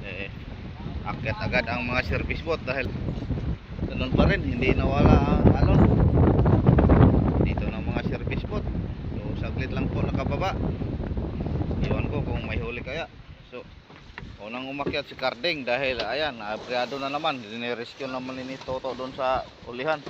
eh, akyat agad ang mga service boat dahil ganun pa rin, hindi nawala ang alon dito ng mga service boat. So saglit lang po nakababa. Iwan ko kung may huli kaya. So unang umakyat si Carding dahil ayan, abriado na naman, dinirescue naman ni Toto doon sa ulihan.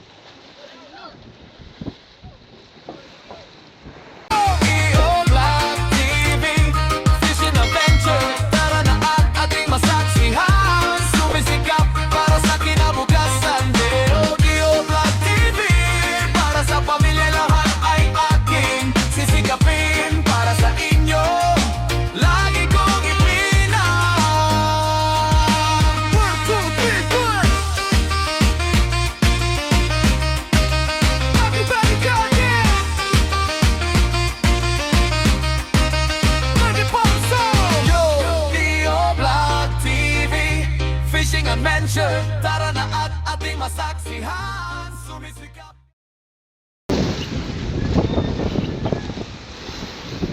Tara na at ating masaksihan, sumisikap.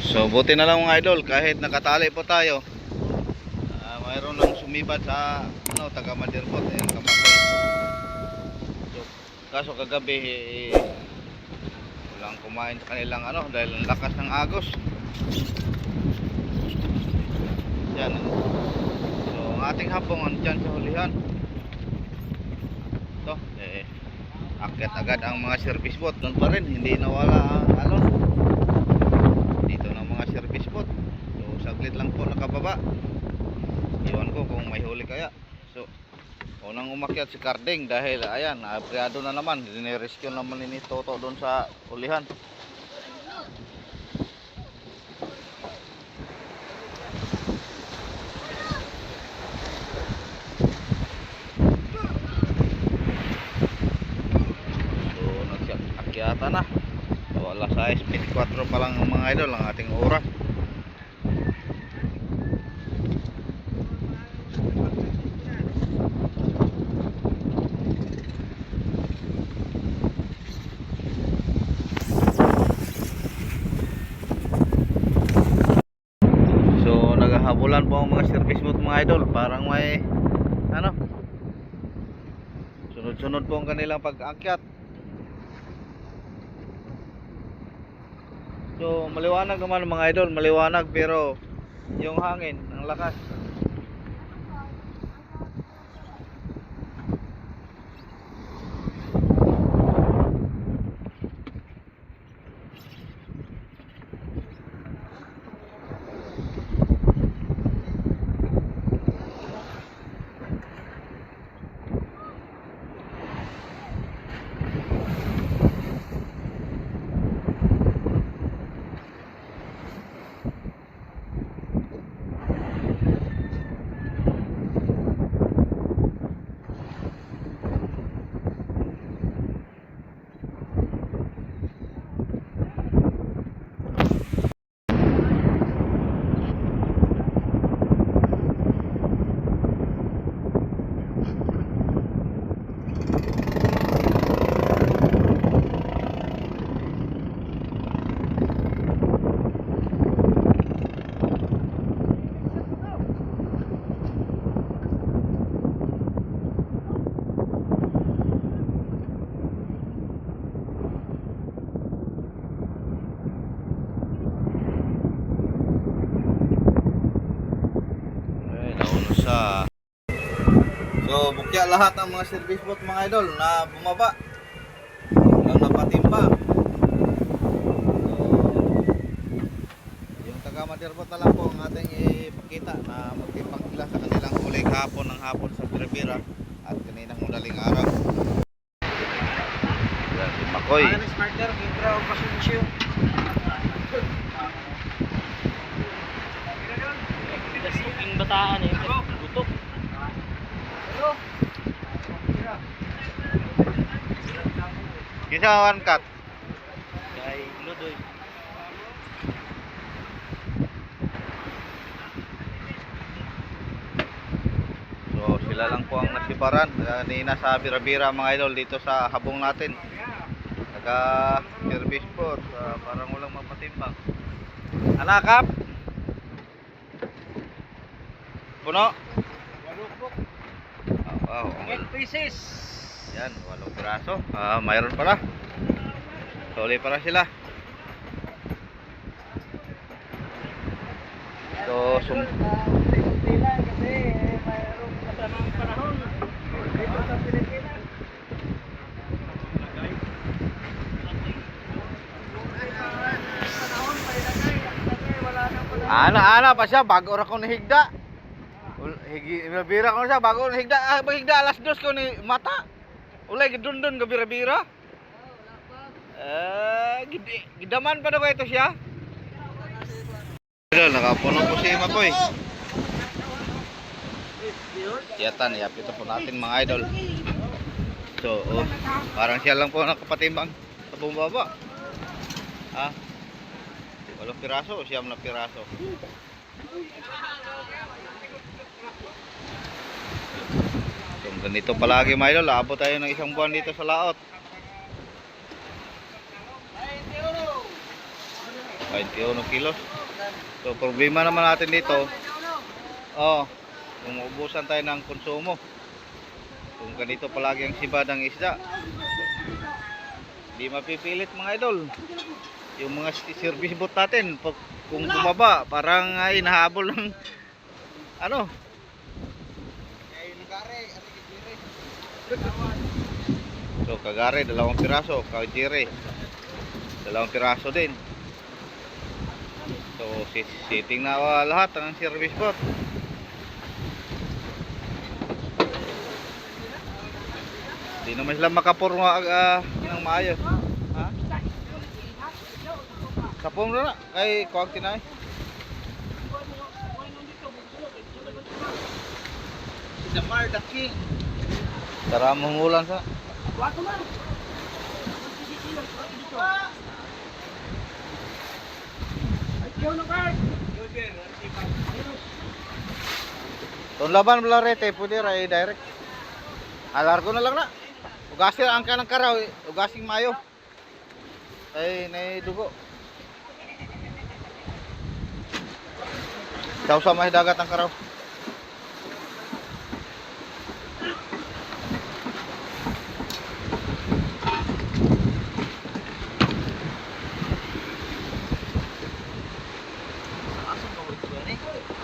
So buti na lang mga idol, kahit nakatali po tayo, mayroon lang sumibad sa taga Madirpot, Kamakoy. So kaso kagabi walang kumain sa kanilang dahil ang lakas ng agos. Yan. So ang ating hapong andyan sa hulihan. Ito, akyat agad ang mga service boat. Doon pa rin, hindi nawala ang alon dito ng mga service boat. So saglit lang po nakababa. Iwan ko kung may huli kaya. So unang umakyat si Carding dahil ayan, abriado na naman, dinirescue naman ni Toto doon sa ulihan. Akyata na, wala sa speed 4 pa lang mga idol ang ating oras. So naghahabulan po ang mga service boat mga idol, parang may sunod-sunod po ang kanilang pag-akyat. So maliwanag naman mga idol, maliwanag, pero yung hangin ang lakas. So bukya lahat ng mga service boat mga idol na bumaba, lang napatimba. So yung taga Madirpot na lang po ang ating ipakita na magtimbang sila sa kanilang huli kahapon ng hapon sa Birabira at kaninang madaling araw. Yan si Makoy. Smarter, Gintra o Pasunsyo. Dasuking bataan gutok. Kinsa one cut? Kay Ludoy. So sila lang po ang nasibaran kanina sa Birabira mga idol dito sa habong natin. Taga service po, parang walang mapatimbang. Anakap? Puno? Wow, 8 pieces. yan, 8 piraso. Mayroon pala. Soli para sila. So, Kunti lang kasi mayroong masamang panahon dito sa Pilipinas. Panahon pa ilagay. Wala nang panahon. ana pa siya bago ra ko nahigda. Bira ko siya bago nahigda. Maghigda alas 2 ko ni mata. Ulay gidundon ga bira-bira. Gidaman pa daw ito siya. Idol, nakapuno po si Makoy. Tiyatan, iapito po natin mga idol. So, parang siya lang po nakapatimbang sa bumaba. 8 piraso o 9 na piraso. So, ganito palagi mga idol. Abot tayo ng isang buwan dito sa laot. 21 kilos. So, problema naman natin dito. Kung maubusan tayo ng konsumo. Kung ganito palagi ang siba ng isda. Hindi mapipilit mga idol. Yung mga service boat natin, kung bumaba, parang inahabol ng ano. So, kagare, 2 piraso. Kajire, 2 piraso din. So, sitting na lahat ng service boat. Hindi naman sila makapurma ng maayos. Kapong na kay kuwag tinay. Si Damar the King. Tara mangulan sa. Ton laban belarete pwede ra direct. Alar ko na lang na. Ugasin ang kanang karaw, ugasing mayo. Ay nay dugo. Daw sa may dagat ang karaw.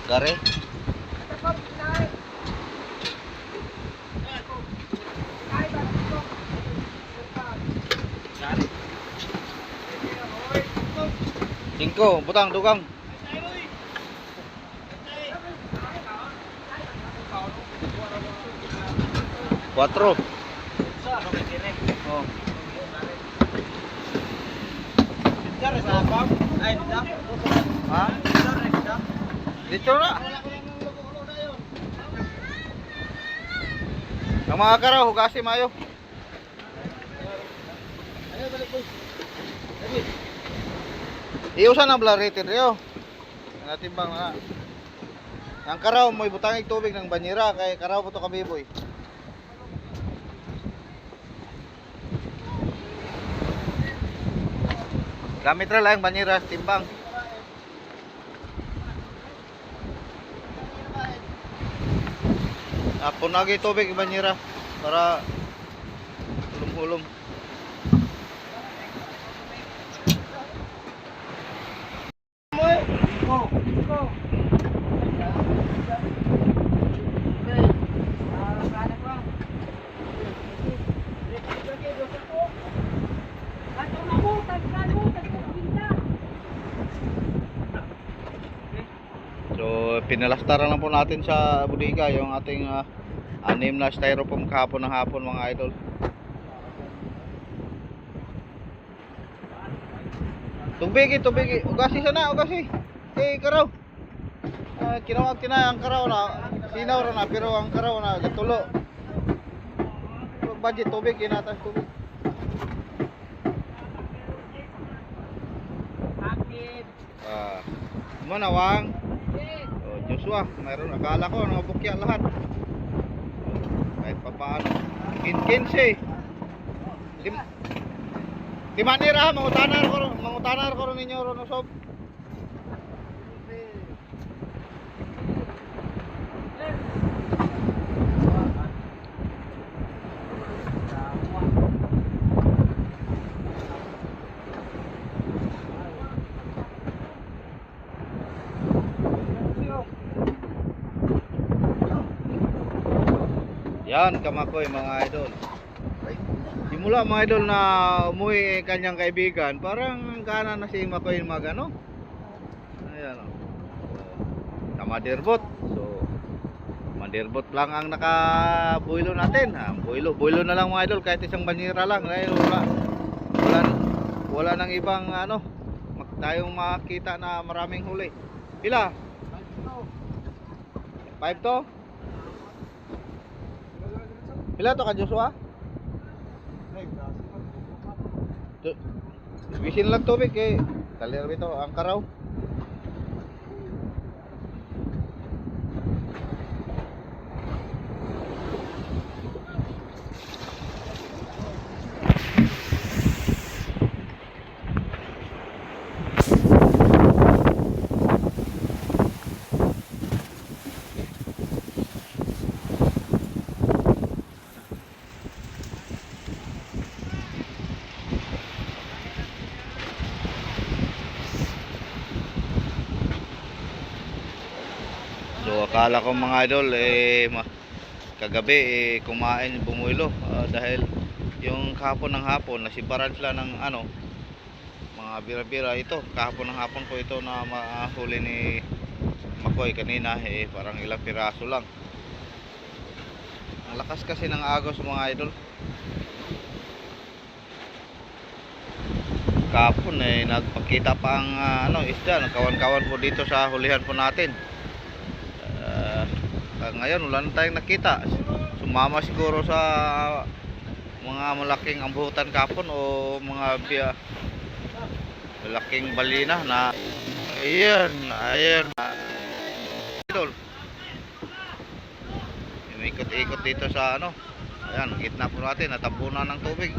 Gare. Cinco, butang dugang. Cuatro. Oh. Ha? Dito na. Ang mga karaw, hugasin mayo. Iusan ang blaritin rio. Natimbang na. Ang karaw mo'y butangig tubig ng banyera kay karaw po to kabiboy. Gamit ra lang banyera timbang. Punagi tubig ng banyera para hulong-hulong. So, pinalastaran lang po natin sa bodega yung ating 6 na styrofoam kahapon ng hapon mga idol. Tubig, ugasi sana, ugasi. Karaw. Kinawag tinay ang karaw na sinaw ra na pero ang karaw na gatulo. Budget tubig kinatas tubig. Manawang. Joshua, mayroon akala ko nakabukya lahat. Kahit pa paano. 15. Di manira mangutanar ko ron ninyo ron sob. Yan, Kamakoy mga idol. Ay, simula mga idol na umuwi kanyang kaibigan, parang gana na si Makoy mag ano. Ayan o. Sa Madirbot. So, Madirbot lang ang nakabuilo natin. Ha? Builo na lang mga idol, kahit isang banyera lang. Dahil wala nang ibang ano, tayong makita na maraming huli. Pila? 5 to? Pila to ka Joshua? Bisin lang tubig eh. Kalir bito ang karaw. So akala ko mga idol kagabi kumain bumuilo dahil yung kahapon ng hapon nasibaran sila ng ano mga bira-bira ito. Kahapon ng hapon ko ito na mahuli ni Makoy kanina parang ilang piraso lang. Ang lakas kasi ng agos mga idol. Kahapon nagpakita pa ang isda, nagkawan-kawan po dito sa hulihan po natin. Ngayon wala na tayong nakita. Sumama siguro sa mga malaking ambutan kapon o mga malaking balina na ayan idol. Umikot-ikot dito sa ano. Ayan, gitna po natin, natabunan ng tubig.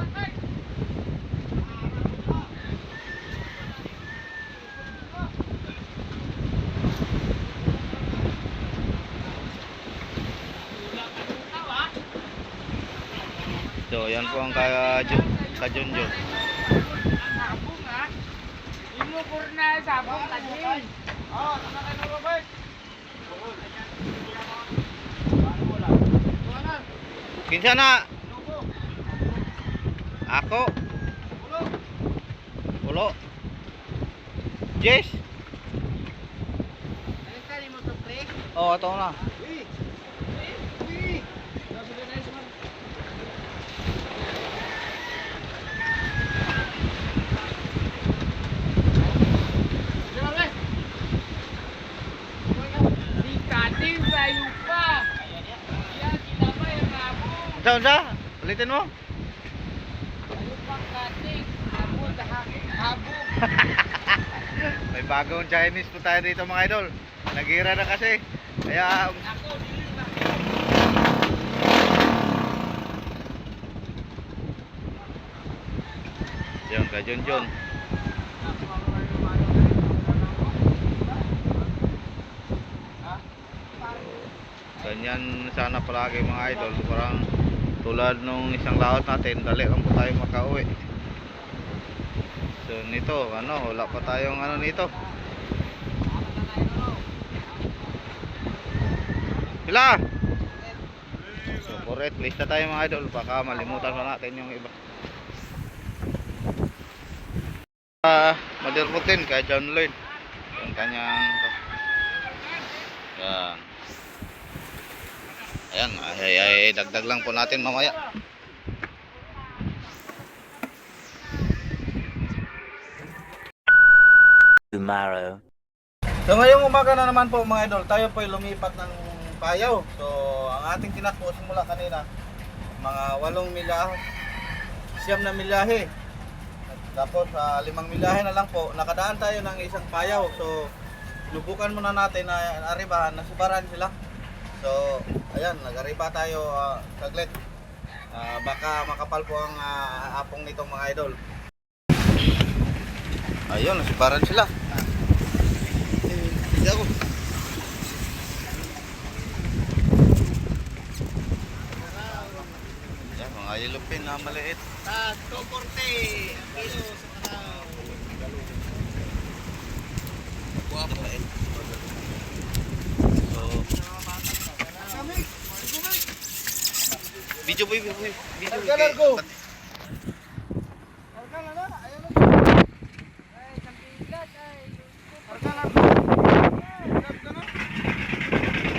So, yan po ang kajunjun. Sabong ha? Imo purna sabong kanin. Oh, sasakay mo Robert. Kinsa na? Ako? Ulo. Jess? Oh, ito na. Unsa? Ulitin mo? May bagong Chinese po tayo dito mga idol. Nagira na kasi. Kaya yan ka Junjun. Ganyan sana palagi mga idol. Parang tulad nung isang laot natin, dali lang po tayo makauwi. So nito, wala pa tayong nito. Pila? So correct, lista tayo mga idol, baka malimutan pa natin yung iba. Madirputin kay John Lloyd. Yung kanyang yan. Ayan, ay dagdag lang po natin mamaya. Tomorrow. So ngayong umaga na naman po mga idol, tayo po ay lumipat ng payaw. So ang ating tinakbo simula kanina, mga 8 milyahe, 9 na milyahe. Tapos 5 milyahe na lang po, nakadaan tayo ng isang payaw. So lubukan muna natin na aribahan, nasibaran sila. So, ayan, nag-ariba tayo saglit. Baka makapal po ang apong nitong mga idol. Ayun, nasibaran sila. Hindi ako. Yan, mga ilupin na maliit. 240 kilo sa guwapo eh. So, Video boy, video boy. Video boy. Largo.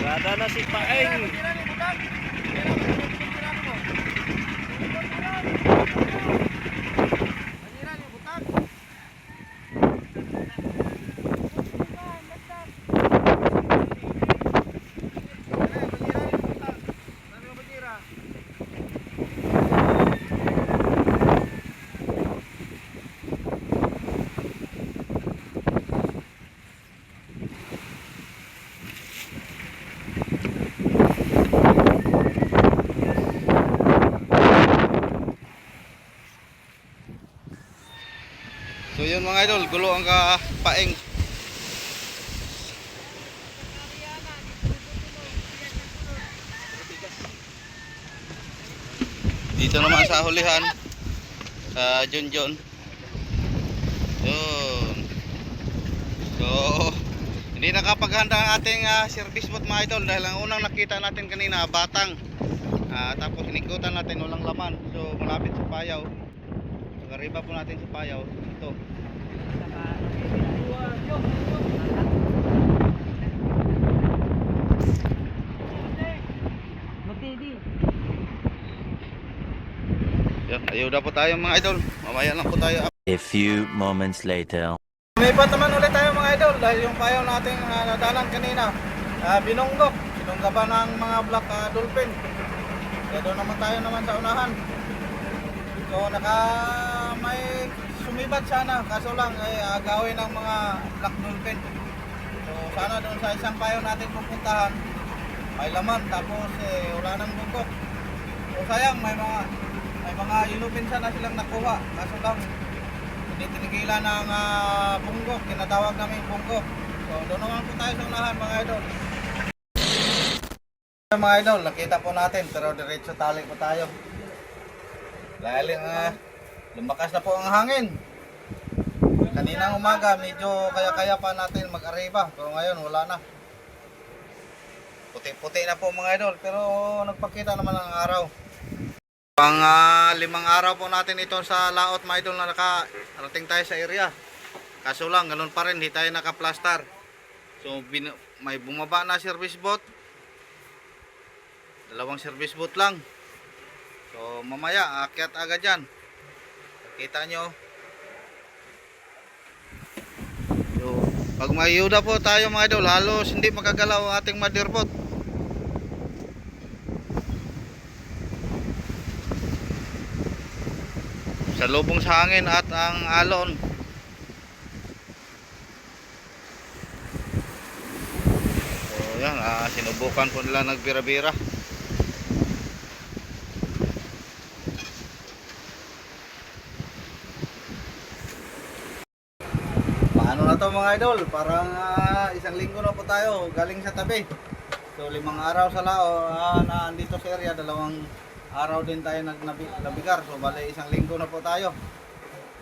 Wala na si Paeng. So yun mga idol, gulo ang kapaeng. Dito naman sa hulihan sa Junjun. Yun. So hindi nakapaghanda ang ating service boat mga idol dahil ang unang nakita natin kanina batang. Tapos inikutan natin walang laman. So malapit sa Payaw. So kariba po natin sa Payaw. Ito. Yan, ayuda po tayo mga idol. Mamaya lang po tayo. A few moments later. Lumipat naman ulit tayo mga idol dahil yung payaw nating nadalan kanina binunggok. Binungga pa ng mga black dolphin. Kaya doon naman tayo naman sa unahan. So may sumibat sana kaso lang ay agawin ng mga black dolphin. So sana doon sa isang payaw natin pupuntahan may laman tapos wala nang bunggok. So sayang may mga ilupin sana silang nakuha kaso lang hindi tinigilan ng bunggok, tinatawag namin bunggok. So doon naman po tayo sa unahan mga idol. Mga idol, nakita po natin pero diretso tali po tayo. Dahil lumakas na po ang hangin. Kaninang umaga medyo kaya-kaya pa natin mag-arriba pero ngayon wala na. Puti-puti na po mga idol pero nagpakita naman ang araw. Pang 5 araw po natin ito sa laot mga idol na nakarating tayo sa area. Kaso lang ganun pa rin, hindi tayo nakaplastar. So may bumaba na service boat. 2 service boat lang. So mamaya aakyat agad yan. Kita nyo. So pag may ayuda po tayo mga idol, halos hindi makagalaw ang ating mother boat. Sa lubong sa hangin at ang alon. So yan, sinubukan po nila nagbira-bira. Paano na to mga idol? Parang 1 linggo na po tayo galing sa tabi. So 5 araw sa lao na andito sa area, 2 araw din tayo nagnabigar. So bali 1 linggo na po tayo.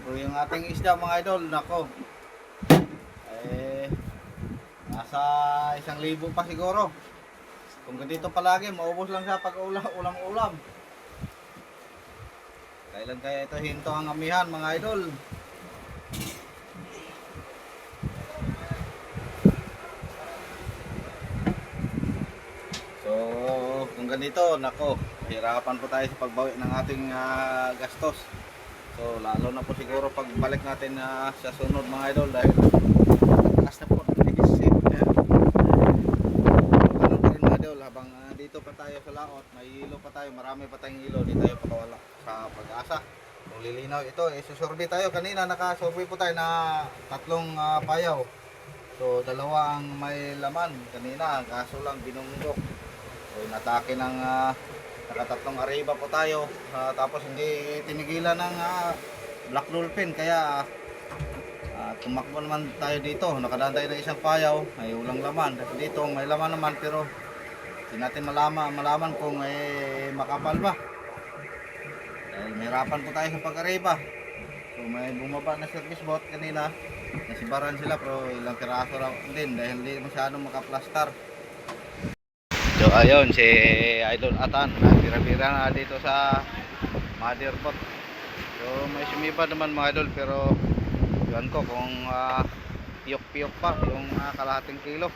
So yung ating isda mga idol, nako. Nasa 1,000 pa siguro. Kung ganito palagi, maubos lang siya pag ulam-ulam. Kailan kaya ito hinto ang amihan mga idol? So kung ganito, nako, hirapan po tayo sa pagbawi ng ating gastos. So lalo na po siguro pagbalik natin sa sunod mga idol dahil taas na po isip. Ano pa rin mga idol, habang dito pa tayo sa laot, may ilo pa tayo, marami pa tayong ilo, di tayo pakawala sa pag-asa. Kung lilinaw ito, susurvey tayo. Kanina nakasurvey po tayo na 3 payaw. So 2 ang may laman kanina, kaso lang binunggok. So inatake ng nakatatlong arriba po tayo, tapos hindi tinigilan ng black dolphin kaya tumakbo naman tayo dito. Nakadaan tayo ng isang payaw, may ulang laman. Kasi dito may laman naman pero hindi natin malaman kung makapal ba. Dahil mahirapan po tayo sa pag-arriba. So may bumaba na service boat kanina, nasibaran sila pero ilang piraso lang din dahil hindi masyadong makaplastar. So ayun si Idol Atan, bira-bira na dito sa Mother Pot. So may sumipad naman mga idol, pero yun ko kung piyok-piyok pa yung kalahating kilo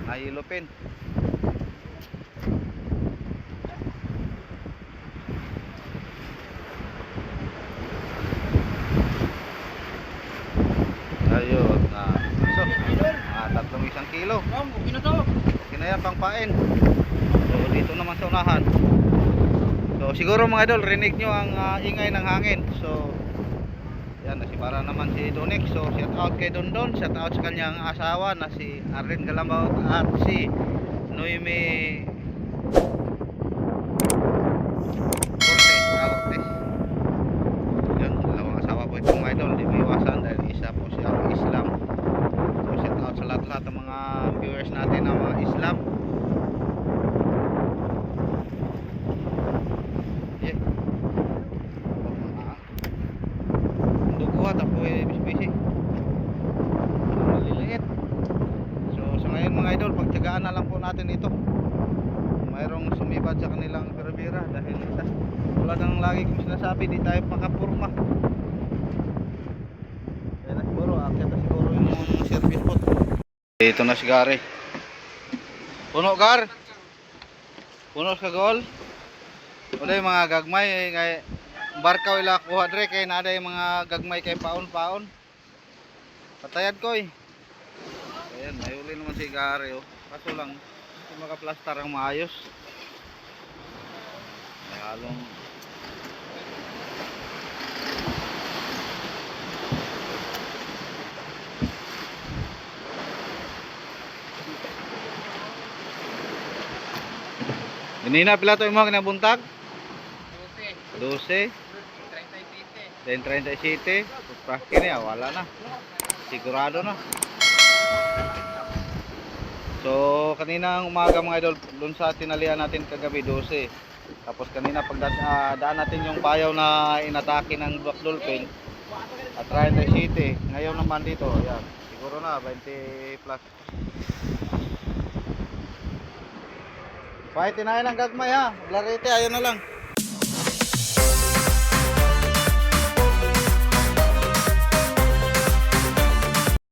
na yellowfin. Ayun na so, tatlong 1 kilo. Okay na to. Okay na yan, pangpain. So dito naman sa unahan. So siguro mga idol, rinig nyo ang ingay ng hangin. So yan, nasibara naman si Donex. So shout out kay Dondon, shout out sa kanyang asawa na si Arlene Galambaw at si Noemi Cortez. Yan, dalawang asawa po itong mga idol. Di maiwasan dahil isa po siya Islam. So shout out sa lahat ng mga viewers natin na mga Islam. Yeah. Duguhat ako busy. Maliliit. So sa ngayon mga idol, pagtiyagaan na lang po natin ito. Mayroong sumibad sa kanilang bira-bira dahil wala nang lagi kong sinasabi, di tayo makapurma. Kaya na siguro, akit na siguro yung service pot. Ito na si Gary. Puno Gar? Puno sa gol? Wala yung mga gagmay kay barkaw ila kuha dre kay nada yung mga gagmay kay paon-paon. Patayad ko eh. Ayan, may uli naman si Gary oh. Kaso lang, hindi makaplastar ang maayos. May halong Ganina pila to imo kinabuntag? 12. 37. Pagpaki niya, wala na. Sigurado na. So, kaninang umaga mga idol, doon sa tinalian natin kagabi 12. Tapos kanina pagdaan natin yung bayaw na inatake ng Black Dolphin at 37. Ngayon naman dito, ayan. Siguro na 20 plus. Fight tinahin ang gagmay ha. Blarete, ayun na lang.